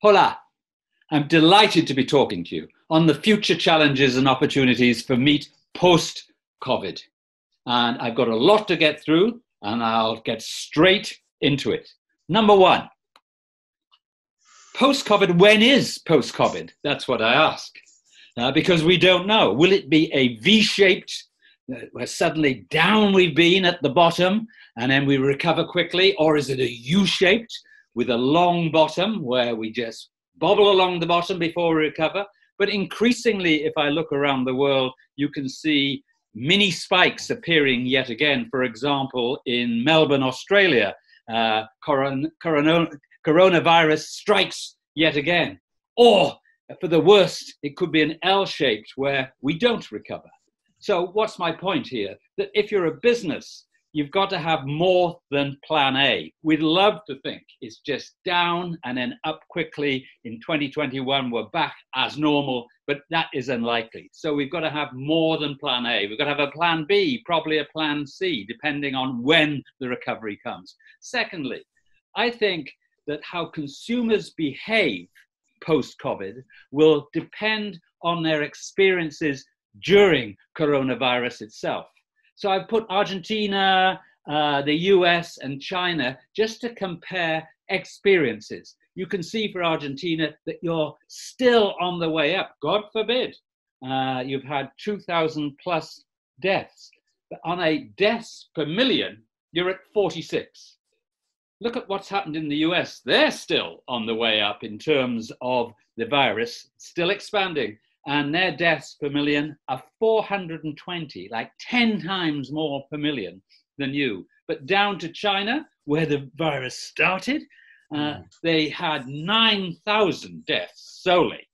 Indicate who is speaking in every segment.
Speaker 1: Hola, I'm delighted to be talking to you on the future challenges and opportunities for meat post-COVID. And I've got a lot to get through, and I'll get straight into it. Number one, post-COVID, when is post-COVID? That's what I ask. Because we don't know. Will it be a V-shaped, where suddenly down we've been at the bottom, and then we recover quickly? Or is it a U-shaped with a long bottom where we just bobble along the bottom before we recover? But increasingly, if I look around the world, you can see mini spikes appearing yet again. For example, in Melbourne, Australia, coronavirus strikes yet again. Or, for the worst, it could be an L-shaped where we don't recover. So what's my point here? That if you're a business, you've got to have more than plan A. We'd love to think it's just down and then up quickly. In 2021, we're back as normal, but that is unlikely. So we've got to have more than plan A. We've got to have a plan B, probably a plan C, depending on when the recovery comes. Secondly, I think that how consumers behave post-COVID will depend on their experiences during coronavirus itself. So I've put Argentina, the US and China just to compare experiences. You can see for Argentina that you're still on the way up. God forbid, you've had 2,000 plus deaths. But on a deaths per million, you're at 46. Look at what's happened in the US. They're still on the way up in terms of the virus, still expanding. And their deaths per million are 420, like 10 times more per million than you. But down to China, where the virus started, they had 9,000 deaths solely,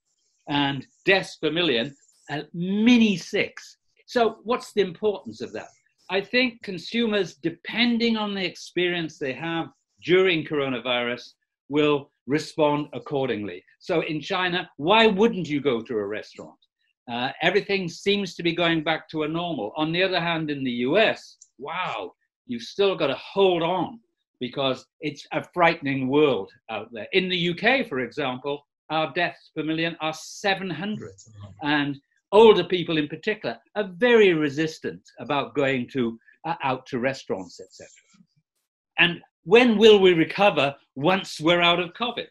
Speaker 1: and deaths per million at mini 6. So what's the importance of that? I think consumers, depending on the experience they have during coronavirus, will respond accordingly. So in China, why wouldn't you go to a restaurant? Everything seems to be going back to a normal. On the other hand, in the US, wow, you've still got to hold on because it's a frightening world out there. In the UK, for example, our deaths per million are 700. And older people in particular are very resistant about going out to restaurants, etc. And when will we recover once we're out of COVID?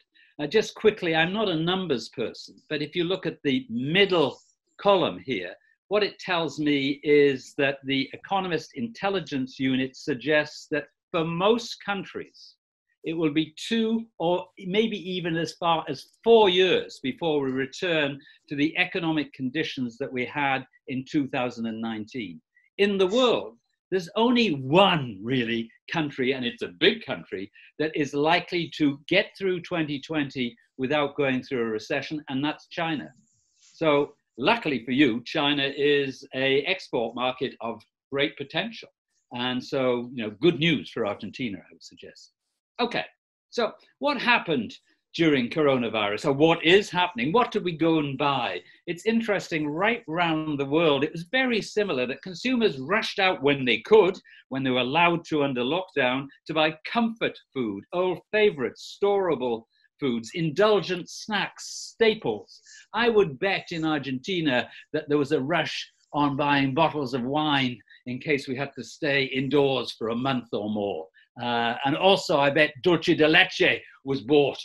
Speaker 1: Just quickly, I'm not a numbers person, but if you look at the middle column here, what it tells me is that the Economist Intelligence Unit suggests that for most countries, it will be 2 or maybe even as far as 4 years before we return to the economic conditions that we had in 2019. In the world, there's only one really country, and it's a big country, that is likely to get through 2020 without going through a recession, and that's China. So luckily for you, China is an export market of great potential. And so, good news for Argentina, I would suggest. Okay, so what happened during coronavirus, or what is happening? What did we go and buy? It's interesting, right around the world, it was very similar that consumers rushed out when they could, when they were allowed to under lockdown, to buy comfort food, old favorites, storable foods, indulgent snacks, staples. I would bet in Argentina that there was a rush on buying bottles of wine in case we had to stay indoors for a month or more. And also, I bet dulce de leche was bought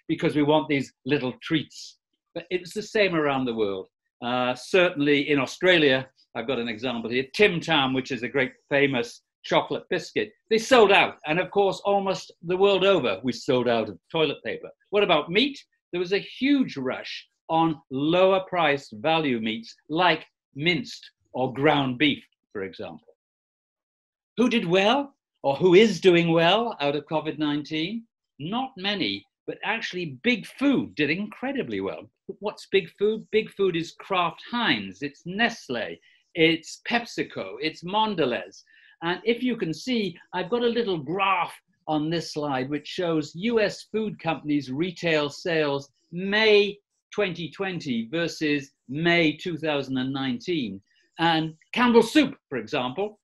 Speaker 1: because we want these little treats. But it's the same around the world. Certainly in Australia, I've got an example here, Tim Tam, which is a great famous chocolate biscuit. They sold out. And of course, almost the world over, we sold out of toilet paper. What about meat? There was a huge rush on lower priced value meats like minced or ground beef, for example. Who did well, or who is doing well out of COVID-19? Not many, but actually Big Food did incredibly well. What's Big Food? Big Food is Kraft Heinz, it's Nestle, it's PepsiCo, it's Mondelez. And if you can see, I've got a little graph on this slide which shows US food companies' retail sales May 2020 versus May 2019. And Campbell's Soup, for example,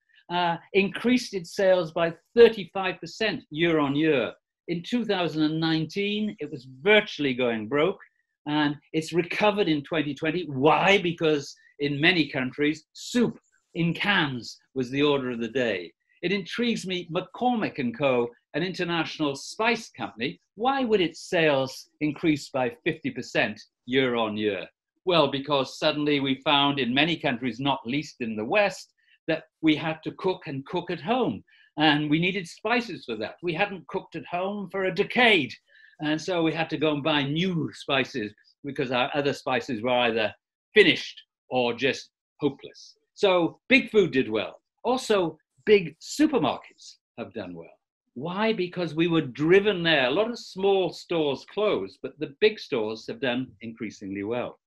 Speaker 1: increased its sales by 35% year on year. In 2019, it was virtually going broke, and it's recovered in 2020. Why? Because in many countries, soup in cans was the order of the day. It intrigues me, McCormick & Co., an international spice company, why would its sales increase by 50% year on year? Well, because suddenly we found in many countries, not least in the West, that we had to cook and cook at home. And we needed spices for that. We hadn't cooked at home for a decade. And so we had to go and buy new spices because our other spices were either finished or just hopeless. So big food did well. Also, big supermarkets have done well. Why? Because we were driven there. A lot of small stores closed, but the big stores have done increasingly well.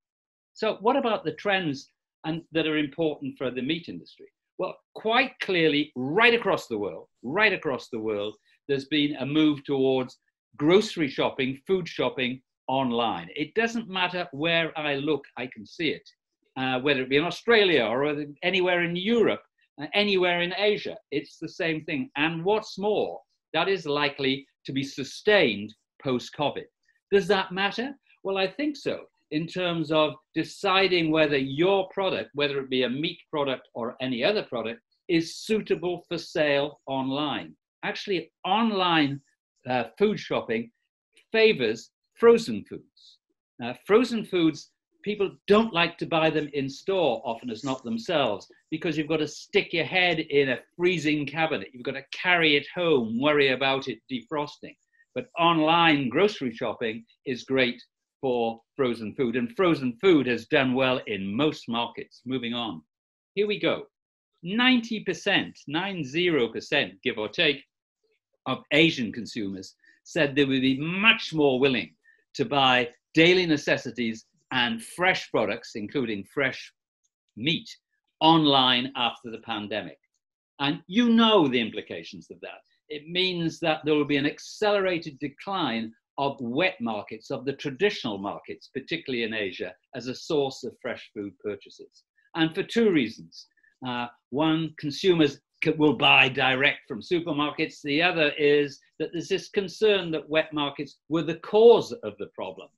Speaker 1: So what about the trends that are important for the meat industry? Well, quite clearly, right across the world, there's been a move towards grocery shopping, food shopping online. It doesn't matter where I look, I can see it, whether it be in Australia or anywhere in Europe, anywhere in Asia, it's the same thing. And what's more, that is likely to be sustained post-COVID. Does that matter? Well, I think so, in terms of deciding whether your product, whether it be a meat product or any other product, is suitable for sale online. Actually, online food shopping favors frozen foods. Frozen foods, people don't like to buy them in store, often as not themselves, because you've got to stick your head in a freezing cabinet. You've got to carry it home, worry about it defrosting. But online grocery shopping is great for frozen food, and frozen food has done well in most markets. Moving on. Here we go. 90%, 90%, give or take, of Asian consumers said they would be much more willing to buy daily necessities and fresh products, including fresh meat, online after the pandemic. And you know the implications of that. It means that there will be an accelerated decline of wet markets, of the traditional markets, particularly in Asia, as a source of fresh food purchases. And for two reasons. One, consumers will buy direct from supermarkets. The other is that there's this concern that wet markets were the cause of the problem,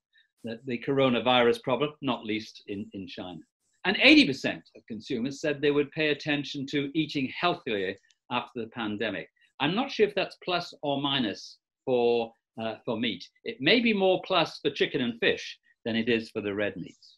Speaker 1: the coronavirus problem, not least in China. And 80% of consumers said they would pay attention to eating healthily after the pandemic. I'm not sure if that's plus or minus for meat. It may be more plus for chicken and fish than it is for the red meats.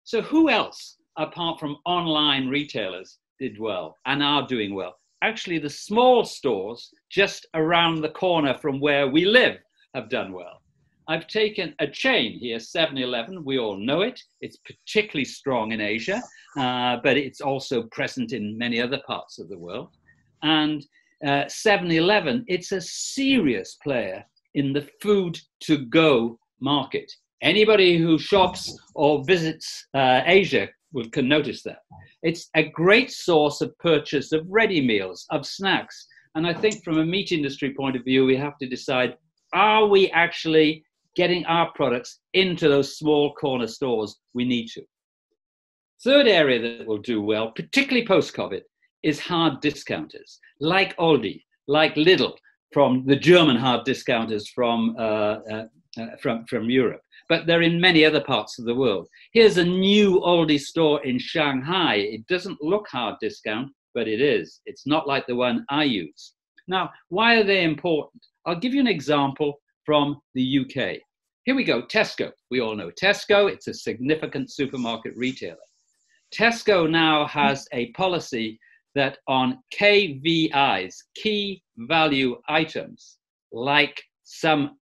Speaker 1: So who else, apart from online retailers, did well and are doing well? Actually, the small stores just around the corner from where we live have done well. I've taken a chain here, 7-Eleven. We all know it. It's particularly strong in Asia, but it's also present in many other parts of the world. And 7-Eleven, it's a serious player in the food to go market. Anybody who shops or visits Asia can notice that. It's a great source of purchase of ready meals, of snacks. And I think from a meat industry point of view, we have to decide, are we actually getting our products into those small corner stores? We need to. Third area that will do well, particularly post-COVID, is hard discounters, like Aldi, like Lidl, from the German hard discounters from Europe. But they're in many other parts of the world. Here's a new Aldi store in Shanghai. It doesn't look hard discount, but it is. It's not like the one I use. Now, why are they important? I'll give you an example from the UK. Here we go, Tesco. We all know Tesco. It's a significant supermarket retailer. Tesco now has a policy that on KVIs, key value items, like some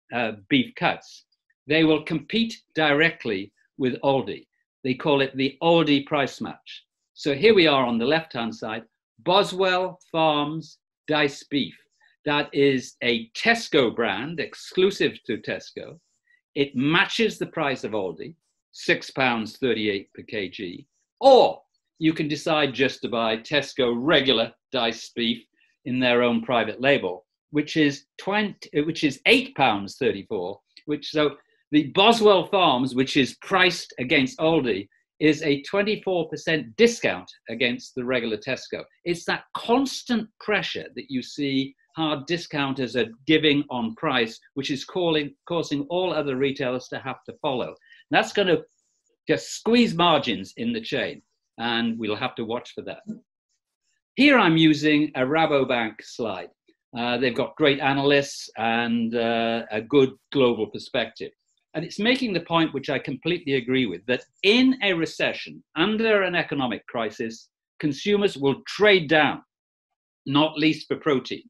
Speaker 1: beef cuts, they will compete directly with Aldi. They call it the Aldi price match. So here we are on the left-hand side, Boswell Farms diced beef. That is a Tesco brand, exclusive to Tesco. It matches the price of Aldi, £6.38 per kg. Or you can decide just to buy Tesco regular diced beef in their own private label, which is £8.34. So the Boswell Farms, which is priced against Aldi, is a 24% discount against the regular Tesco. It's that constant pressure that you see hard discounters are giving on price, which is causing all other retailers to have to follow. And that's going to just squeeze margins in the chain, and we'll have to watch for that. Here I'm using a Rabobank slide. They've got great analysts and a good global perspective. And it's making the point, which I completely agree with, that in a recession, under an economic crisis, consumers will trade down, not least for protein.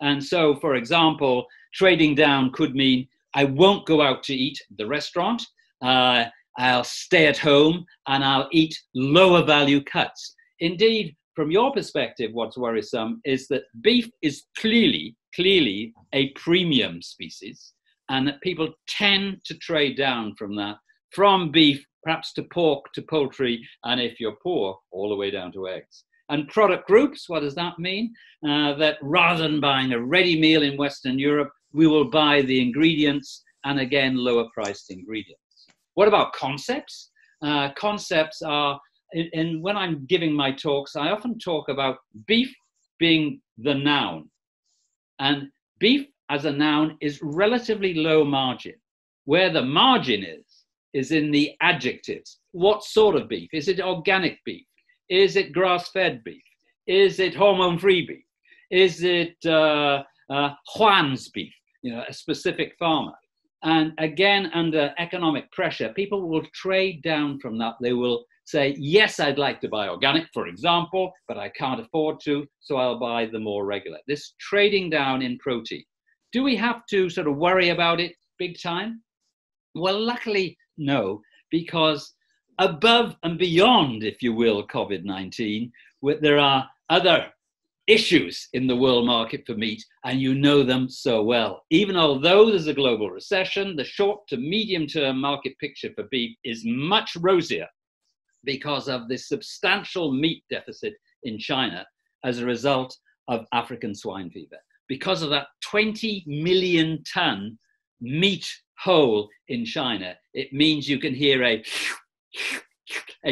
Speaker 1: And so, for example, trading down could mean I won't go out to eat at the restaurant, I'll stay at home and I'll eat lower value cuts. Indeed, from your perspective, what's worrisome is that beef is clearly a premium species, and that people tend to trade down from that, from beef, perhaps to pork, to poultry, and if you're poor, all the way down to eggs. And product groups, what does that mean? That rather than buying a ready meal in Western Europe, we will buy the ingredients, and again, lower priced ingredients. What about concepts? Concepts are, and when I'm giving my talks, I often talk about beef being the noun. And beef as a noun is relatively low margin. Where the margin is in the adjectives. What sort of beef? Is it organic beef? Is it grass-fed beef? Is it hormone-free beef? Is it Juan's beef, a specific farmer? And again, under economic pressure, people will trade down from that. They will say, yes, I'd like to buy organic, for example, but I can't afford to, so I'll buy the more regular. This trading down in protein. Do we have to sort of worry about it big time? Well, luckily, no, because above and beyond, if you will, COVID-19, there are other issues in the world market for meat, and you know them so well. Even although there's a global recession, the short to medium term market picture for beef is much rosier because of the substantial meat deficit in China as a result of African swine fever. Because of that 20 million ton meat hole in China, it means you can hear a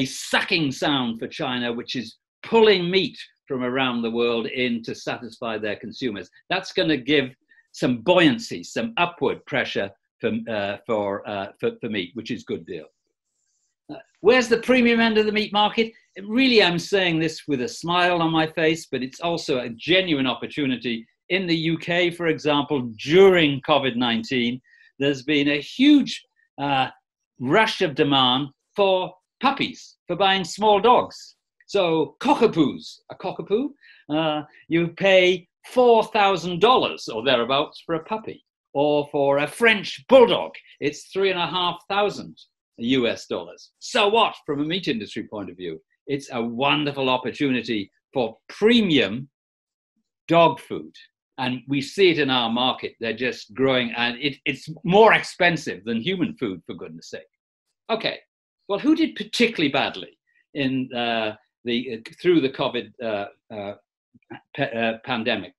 Speaker 1: sucking sound for China, which is pulling meat from around the world in to satisfy their consumers. That's going to give some buoyancy, some upward pressure for meat, which is a good deal. Where's the premium end of the meat market? Really, I'm saying this with a smile on my face, but it's also a genuine opportunity. In the UK, for example, during COVID-19, there's been a huge rush of demand for puppies, for buying small dogs. So cockapoos, a cockapoo, you pay $4,000 or thereabouts for a puppy. Or for a French bulldog, it's $3,500 US dollars. So what, from a meat industry point of view? It's a wonderful opportunity for premium dog food. And we see it in our market. They're just growing, and it's more expensive than human food, for goodness sake. Okay, well, who did particularly badly in through the COVID pandemic?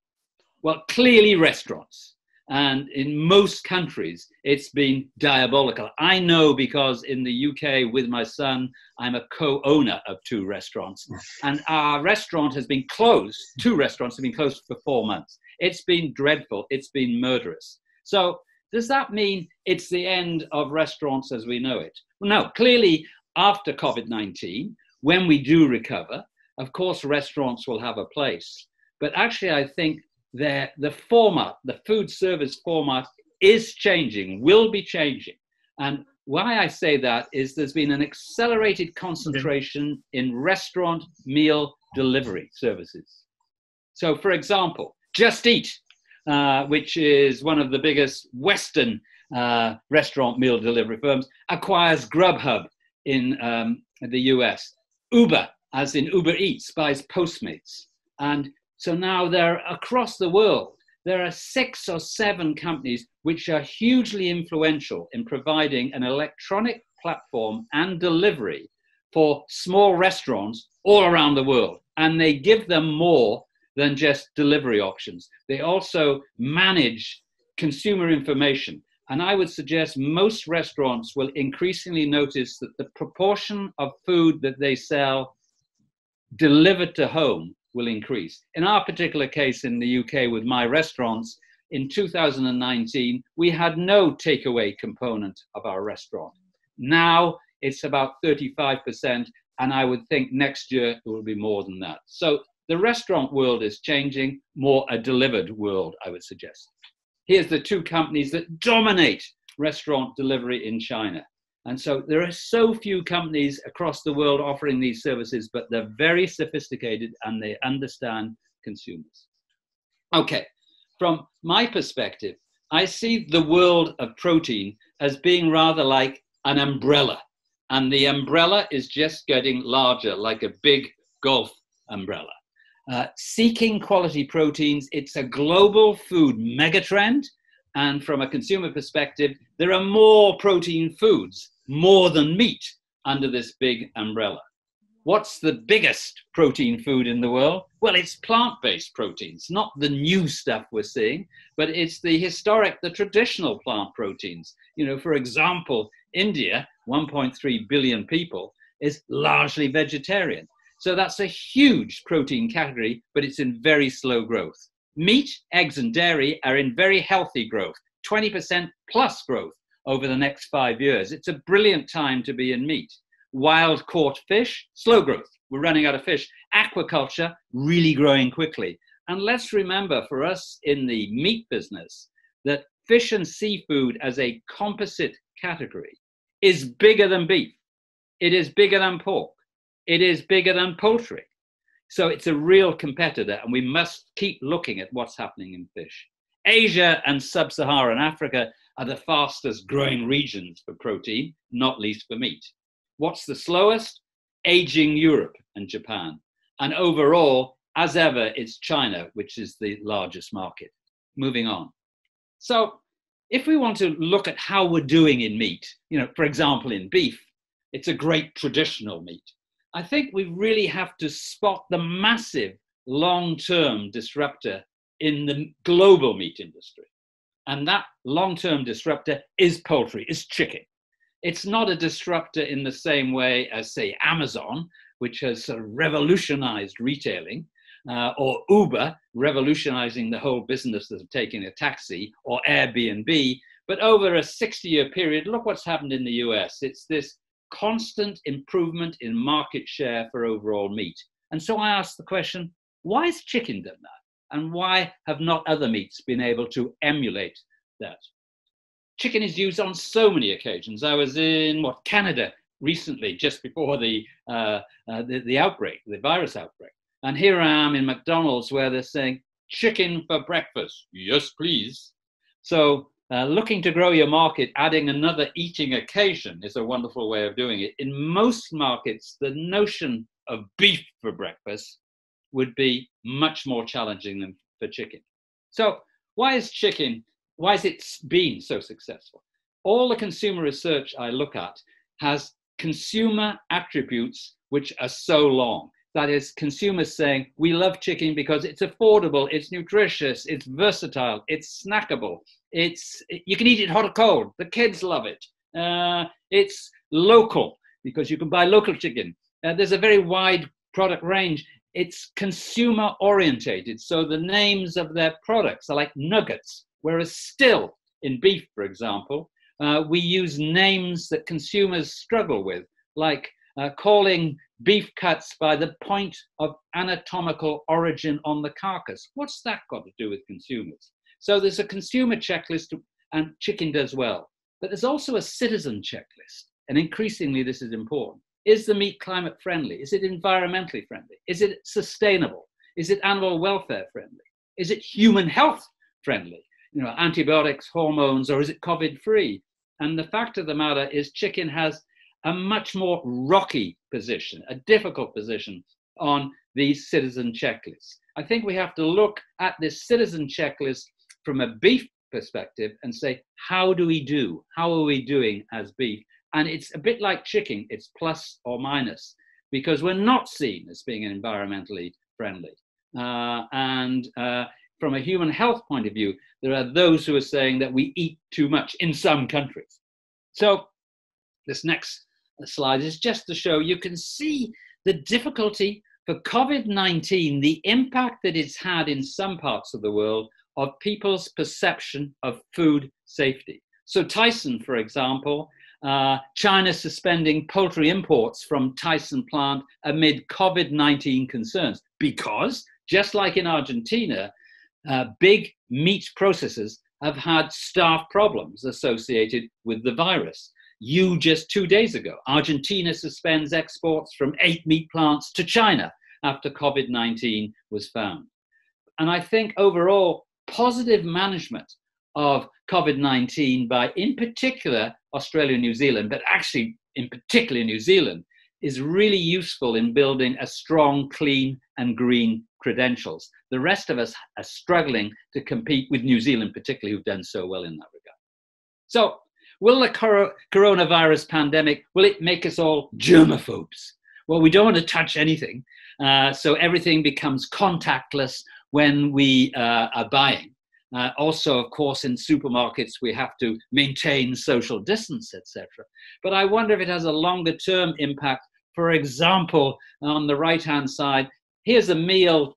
Speaker 1: Well, clearly restaurants. And in most countries, it's been diabolical. I know because in the UK with my son, I'm a co-owner of 2 restaurants. And our restaurant has been closed. 2 restaurants have been closed for 4 months. It's been dreadful. It's been murderous. So does that mean it's the end of restaurants as we know it? Well, no, clearly after COVID-19, when we do recover, of course, restaurants will have a place. But actually, I think the format, the food service format is changing, will be changing. And why I say that is there's been an accelerated concentration in restaurant meal delivery services. So for example, Just Eat, which is one of the biggest Western restaurant meal delivery firms, acquires Grubhub in the US. Uber, as in Uber Eats, buys Postmates. And so now across the world, there are 6 or 7 companies which are hugely influential in providing an electronic platform and delivery for small restaurants all around the world. And they give them more than just delivery options. They also manage consumer information. And I would suggest most restaurants will increasingly notice that the proportion of food that they sell delivered to home will increase. In our particular case in the UK with my restaurants, in 2019, we had no takeaway component of our restaurant. Now it's about 35%, and I would think next year it will be more than that. So the restaurant world is changing, more a delivered world, I would suggest. Here's the two companies that dominate restaurant delivery in China. And so there are so few companies across the world offering these services, but they're very sophisticated and they understand consumers. Okay, from my perspective, I see the world of protein as being rather like an umbrella. And the umbrella is just getting larger, like a big golf umbrella. Seeking quality proteins, it's a global food megatrend. And from a consumer perspective, there are more protein foods, more than meat, under this big umbrella. What's the biggest protein food in the world? Well, it's plant-based proteins, not the new stuff we're seeing, but it's the historic, the traditional plant proteins. You know, for example, India, 1.3 billion people, is largely vegetarian. So that's a huge protein category, but it's in very slow growth. Meat, eggs, and dairy are in very healthy growth, 20% plus growth over the next 5 years. It's a brilliant time to be in meat. Wild caught fish, slow growth. We're running out of fish. Aquaculture, really growing quickly. And let's remember, for us in the meat business, that fish and seafood as a composite category is bigger than beef. It is bigger than pork. It is bigger than poultry. So it's a real competitor, and we must keep looking at what's happening in fish. Asia and sub-Saharan Africa are the fastest growing regions for protein, not least for meat. What's the slowest? Aging Europe and Japan. And overall, as ever, it's China, which is the largest market. Moving on. So if we want to look at how we're doing in meat, you know, for example, in beef, it's a great traditional meat. I think we really have to spot the massive long-term disruptor in the global meat industry. And that long-term disruptor is poultry, is chicken. It's not a disruptor in the same way as, say, Amazon, which has sort of revolutionized retailing, or Uber, revolutionizing the whole business of taking a taxi, or Airbnb. But over a 60-year period, look what's happened in the US. It's this constant improvement in market share for overall meat. And so I asked the question, why has chicken done that? And why have not other meats been able to emulate that? Chicken is used on so many occasions. I was in Canada recently, just before the outbreak, the virus outbreak. And here I am in McDonald's where they're saying, chicken for breakfast. Yes, please. So looking to grow your market, adding another eating occasion is a wonderful way of doing it. In most markets, the notion of beef for breakfast would be much more challenging than for chicken. So why is it been so successful? All the consumer research I look at has consumer attributes which are so long. That is, consumers saying, we love chicken because it's affordable, it's nutritious, it's versatile, it's snackable, you can eat it hot or cold, the kids love it, it's local because you can buy local chicken. There's a very wide product range. It's consumer orientated, so the names of their products are like nuggets, whereas still in beef, for example, we use names that consumers struggle with, like calling beef cuts by the point of anatomical origin on the carcass. What's that got to do with consumers? So there's a consumer checklist, and chicken does well. But there's also a citizen checklist, and increasingly this is important. Is the meat climate friendly? Is it environmentally friendly? Is it sustainable? Is it animal welfare friendly? Is it human health friendly? You know, antibiotics, hormones, or is it COVID-free? And the fact of the matter is chicken has a much more rocky position, a difficult position on these citizen checklists. I think we have to look at this citizen checklist from a beef perspective and say, how do we do? How are we doing as beef? And it's a bit like chicken, it's plus or minus, because we're not seen as being environmentally friendly. From a human health point of view, there are those who are saying that we eat too much in some countries. So this next slide is just to show you can see the difficulty For COVID-19, the impact that it's had in some parts of the world of people's perception of food safety. So Tyson, for example, China suspending poultry imports from Tyson plant amid COVID-19 concerns, because just like in Argentina, big meat processors have had staff problems associated with the virus. Just 2 days ago, Argentina suspends exports from 8 meat plants to China after COVID-19 was found. And I think overall, positive management of COVID-19 by, in particular, Australia and New Zealand, but actually in particular New Zealand, is really useful in building a strong, clean and green credentials. The rest of us are struggling to compete with New Zealand, particularly, who've done so well in that regard. So will the coronavirus pandemic, will it make us all germaphobes? Well, we don't want to touch anything. So everything becomes contactless when we are buying. Also, of course, in supermarkets, we have to maintain social distance, etc. But I wonder if it has a longer term impact. For example, on the right-hand side, here's a meal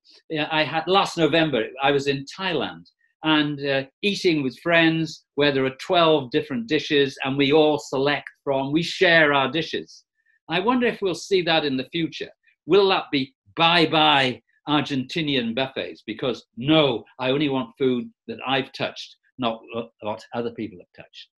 Speaker 1: I had last November. I was in Thailand and eating with friends where there are 12 different dishes and we all select from, we share our dishes. I wonder if we'll see that in the future. Will that be bye-bye Argentinian buffets? Because no, I only want food that I've touched, not what other people have touched.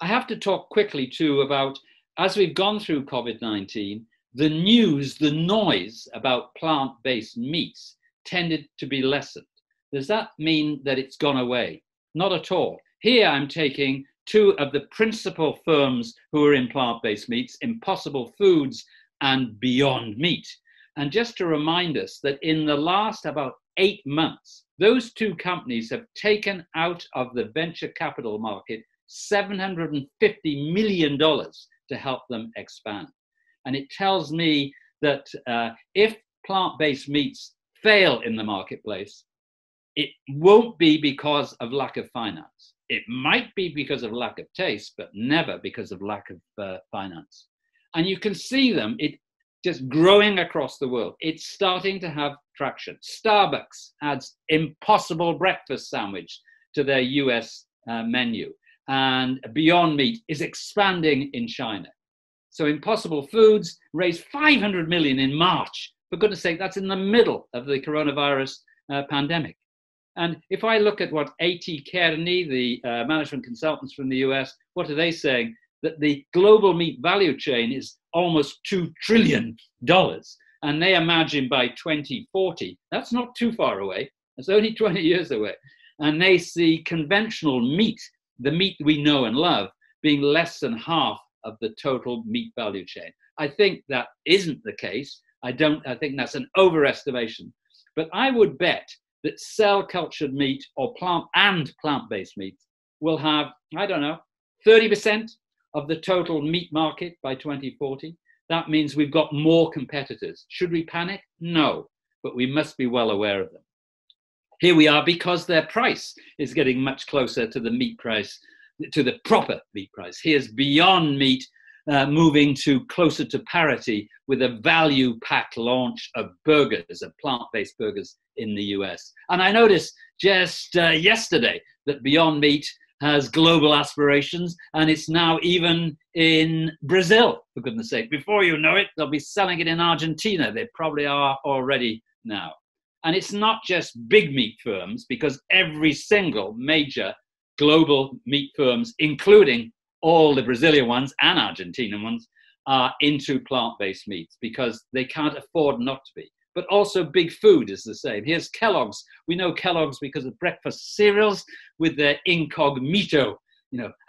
Speaker 1: I have to talk quickly too about, as we've gone through COVID-19, the news, the noise about plant-based meats tended to be lessened. Does that mean that it's gone away? Not at all. Here I'm taking two of the principal firms who are in plant-based meats, Impossible Foods and Beyond Meat. And just to remind us that in the last about 8 months, those two companies have taken out of the venture capital market $750 million to help them expand. And it tells me that if plant-based meats fail in the marketplace, it won't be because of lack of finance. It might be because of lack of taste, but never because of lack of finance. And you can see them, it just growing across the world. It's starting to have traction. Starbucks adds Impossible Breakfast Sandwich to their US menu. And Beyond Meat is expanding in China. So Impossible Foods raised $500 million in March. For goodness sake, that's in the middle of the coronavirus pandemic. And if I look at what A.T. Kearney, the management consultants from the US, what are they saying? That the global meat value chain is almost $2 trillion. And they imagine by 2040, that's not too far away, that's only 20 years away. And they see conventional meat, the meat we know and love, being less than half of the total meat value chain. I think that isn't the case. I think that's an overestimation. But I would bet that cell-cultured meat or plant-based meat will have, I don't know, 30% of the total meat market by 2040. That means we've got more competitors. Should we panic? No, but we must be well aware of them. Here we are because their price is getting much closer to the meat price, to the proper meat price. Here's Beyond Meat moving to closer to parity with a value pack launch of burgers, of plant-based burgers in the US. And I noticed just yesterday that Beyond Meat has global aspirations, and it's now even in Brazil, for goodness sake. Before you know it, they'll be selling it in Argentina. They probably are already now. And it's not just big meat firms, because every single major global meat firms, including all the Brazilian ones and Argentinian ones, are into plant-based meats because they can't afford not to be. But also big food is the same. Here's Kelloggs. We know Kelloggs because of breakfast cereals with their incognito,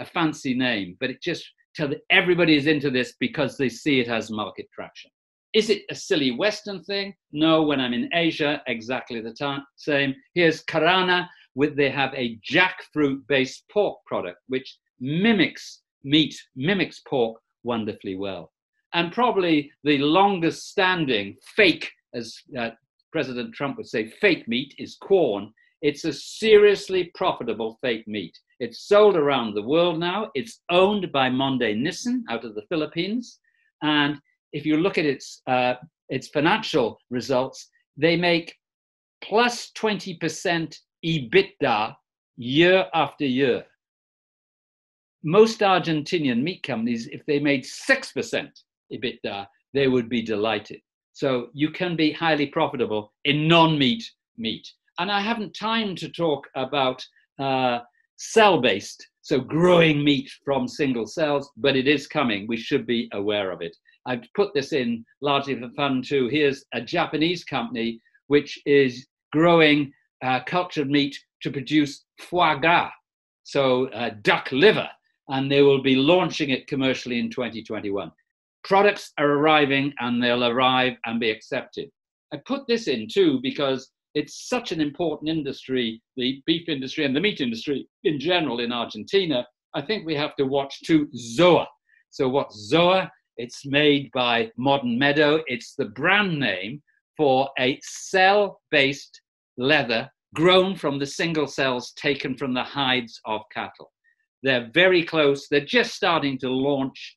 Speaker 1: a fancy name. But it just tells everybody is into this because they see it has market traction. Is it a silly Western thing? No, when I'm in Asia, exactly the same. Here's Karana, they have a jackfruit-based pork product, which mimics meat, mimics pork wonderfully well. And probably the longest standing fake, as President Trump would say, fake meat is Quorn. It's a seriously profitable fake meat. It's sold around the world now. It's owned by Monde Nissin out of the Philippines. And if you look at its its financial results, they make plus 20% EBITDA year after year. Most Argentinian meat companies, if they made 6% EBITDA, they would be delighted. So you can be highly profitable in non-meat meat. And I haven't time to talk about cell-based, so growing meat from single cells, but it is coming. We should be aware of it. I've put this in largely for fun too. Here's a Japanese company which is growing cultured meat to produce foie gras, so duck liver, and they will be launching it commercially in 2021. Products are arriving and they'll arrive and be accepted. I put this in too because it's such an important industry, the beef industry and the meat industry in general in Argentina. I think we have to watch too ZOA. So what's ZOA? It's made by Modern Meadow. It's the brand name for a cell-based leather grown from the single cells taken from the hides of cattle. They're very close. They're just starting to launch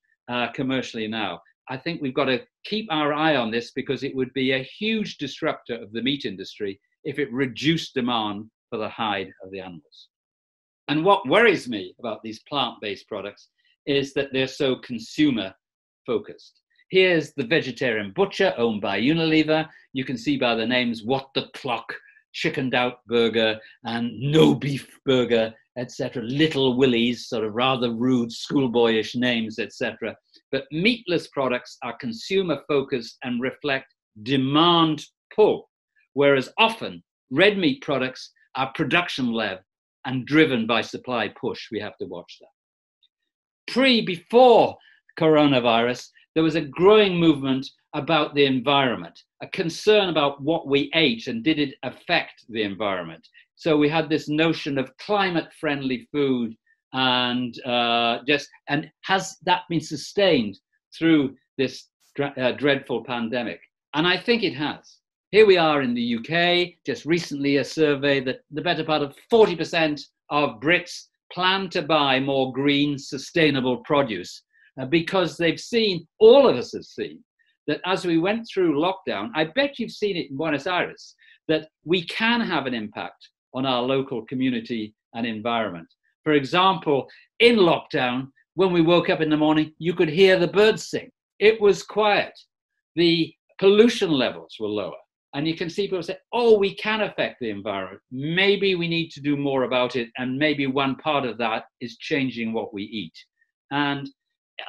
Speaker 1: commercially now. I think we've got to keep our eye on this because it would be a huge disruptor of the meat industry if it reduced demand for the hide of the animals. And what worries me about these plant-based products is that they're so consumer focused. Here's the vegetarian butcher owned by Unilever. You can see by the names What the Clock, Chickened Out Burger, and No Beef Burger, etc. Little Willies, sort of rather rude, schoolboyish names, etc. But meatless products are consumer focused and reflect demand pull, whereas often red meat products are production led and driven by supply push. We have to watch that. Before coronavirus, there was a growing movement about the environment, a concern about what we ate and did it affect the environment. So we had this notion of climate-friendly food, and has that been sustained through this dreadful pandemic? And I think it has. Here we are in the UK, just recently a survey that the better part of 40% of Brits plan to buy more green, sustainable produce because they've seen, all of us have seen, that as we went through lockdown, I bet you've seen it in Buenos Aires, that we can have an impact on our local community and environment. For example, in lockdown, when we woke up in the morning, you could hear the birds sing. It was quiet. The pollution levels were lower. And you can see people say, oh, we can affect the environment. Maybe we need to do more about it. And maybe one part of that is changing what we eat. And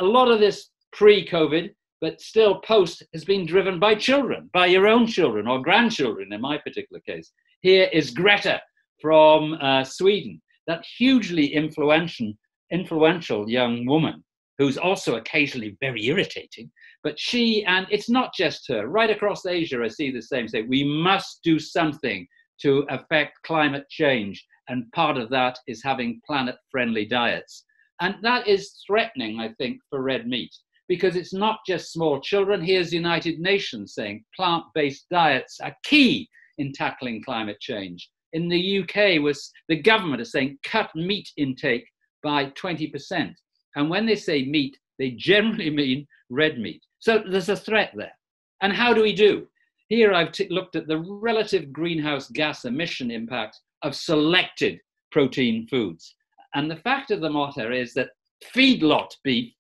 Speaker 1: a lot of this pre-COVID, but still post, has been driven by children, by your own children or grandchildren in my particular case. Here is Greta from Sweden, that hugely influential young woman who's also occasionally very irritating, but she, and it's not just her, right across Asia I see the same, say we must do something to affect climate change, and part of that is having planet-friendly diets. And that is threatening, I think, for red meat, because it's not just small children. Here's the United Nations saying plant-based diets are key in tackling climate change. In the UK, the government is saying cut meat intake by 20%. And when they say meat, they generally mean red meat. So there's a threat there. And how do we do? Here I've looked at the relative greenhouse gas emission impact of selected protein foods. And the fact of the matter is that feedlot beef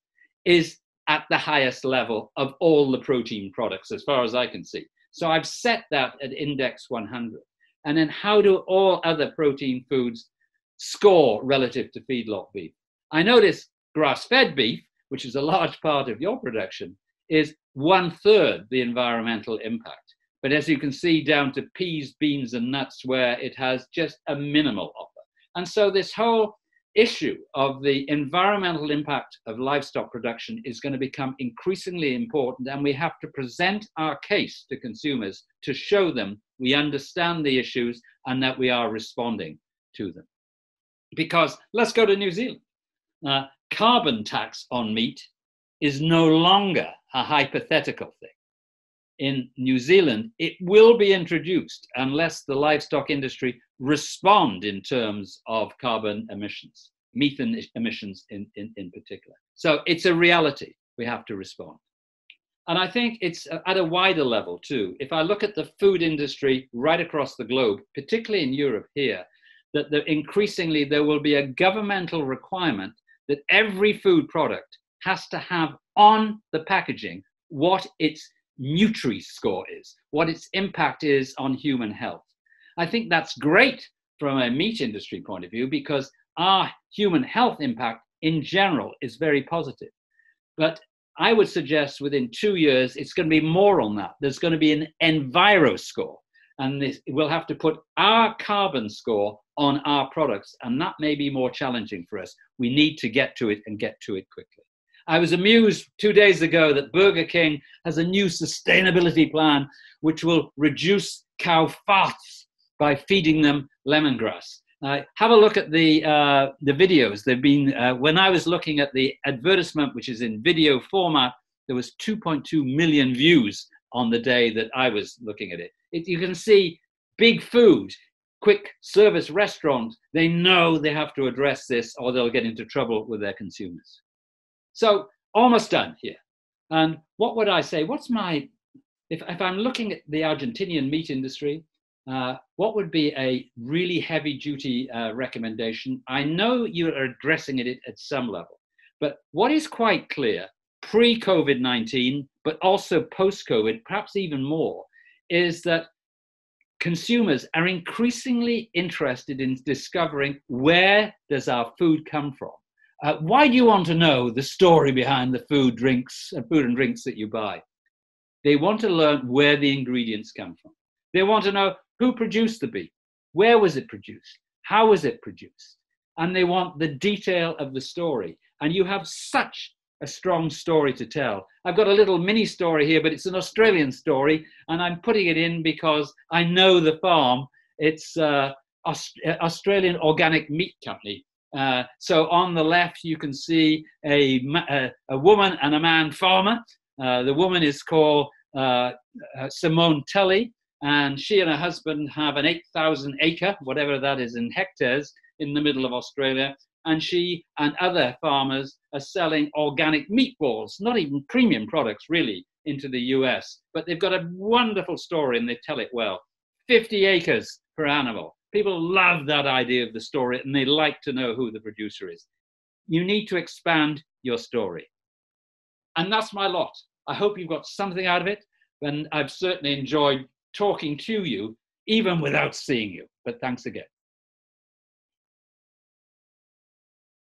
Speaker 1: is at the highest level of all the protein products, as far as I can see. So I've set that at index 100. And then how do all other protein foods score relative to feedlot beef? I notice grass-fed beef, which is a large part of your production, is 1/3 the environmental impact. But as you can see, down to peas, beans, and nuts, where it has just a minimal offer. And so this whole issue of the environmental impact of livestock production is going to become increasingly important, and we have to present our case to consumers to show them we understand the issues and that we are responding to them. Because let's go to New Zealand. Carbon tax on meat is no longer a hypothetical thing. In New Zealand, it will be introduced unless the livestock industry respond in terms of carbon emissions, methane emissions in particular. So it's a reality. We have to respond. And I think it's at a wider level too. If I look at the food industry right across the globe, particularly in Europe here, that increasingly there will be a governmental requirement that every food product has to have on the packaging what its Nutri-Score is, what its impact is on human health. I think that's great from a meat industry point of view because our human health impact in general is very positive. But I would suggest within 2 years, it's going to be more on that. There's going to be an Enviro score, and we'll have to put our carbon score on our products, and that may be more challenging for us. We need to get to it and get to it quickly. I was amused 2 days ago that Burger King has a new sustainability plan which will reduce cow farts by feeding them lemongrass. Have a look at the videos. They've been, when I was looking at the advertisement, which is in video format, there was 2.2 million views on the day that I was looking at it. You can see big food, quick service restaurants, they know they have to address this or they'll get into trouble with their consumers. So almost done here. And what would I say? What's my, if I'm looking at the Argentinian meat industry, what would be a really heavy duty recommendation? I know you're addressing it at some level, but what is quite clear pre-COVID-19, but also post-COVID, perhaps even more, is that consumers are increasingly interested in discovering where does our food come from? Why do you want to know the story behind the food and drinks that you buy? They want to learn where the ingredients come from. They want to know who produced the beef, where was it produced, how was it produced, and they want the detail of the story. And you have such a strong story to tell. I've got a little mini story here, but it's an Australian story, and I'm putting it in because I know the farm. It's Australian Organic Meat Company. So on the left, you can see a woman and a man farmer. The woman is called Simone Tully, and she and her husband have an 8,000 acre, whatever that is in hectares, in the middle of Australia. And she and other farmers are selling organic meatballs, not even premium products really, into the US. But they've got a wonderful story and they tell it well. 50 acres per animal. People love that idea of the story and they like to know who the producer is. You need to expand your story. And that's my lot. I hope you've got something out of it. And I've certainly enjoyed talking to you, even without seeing you. But thanks again.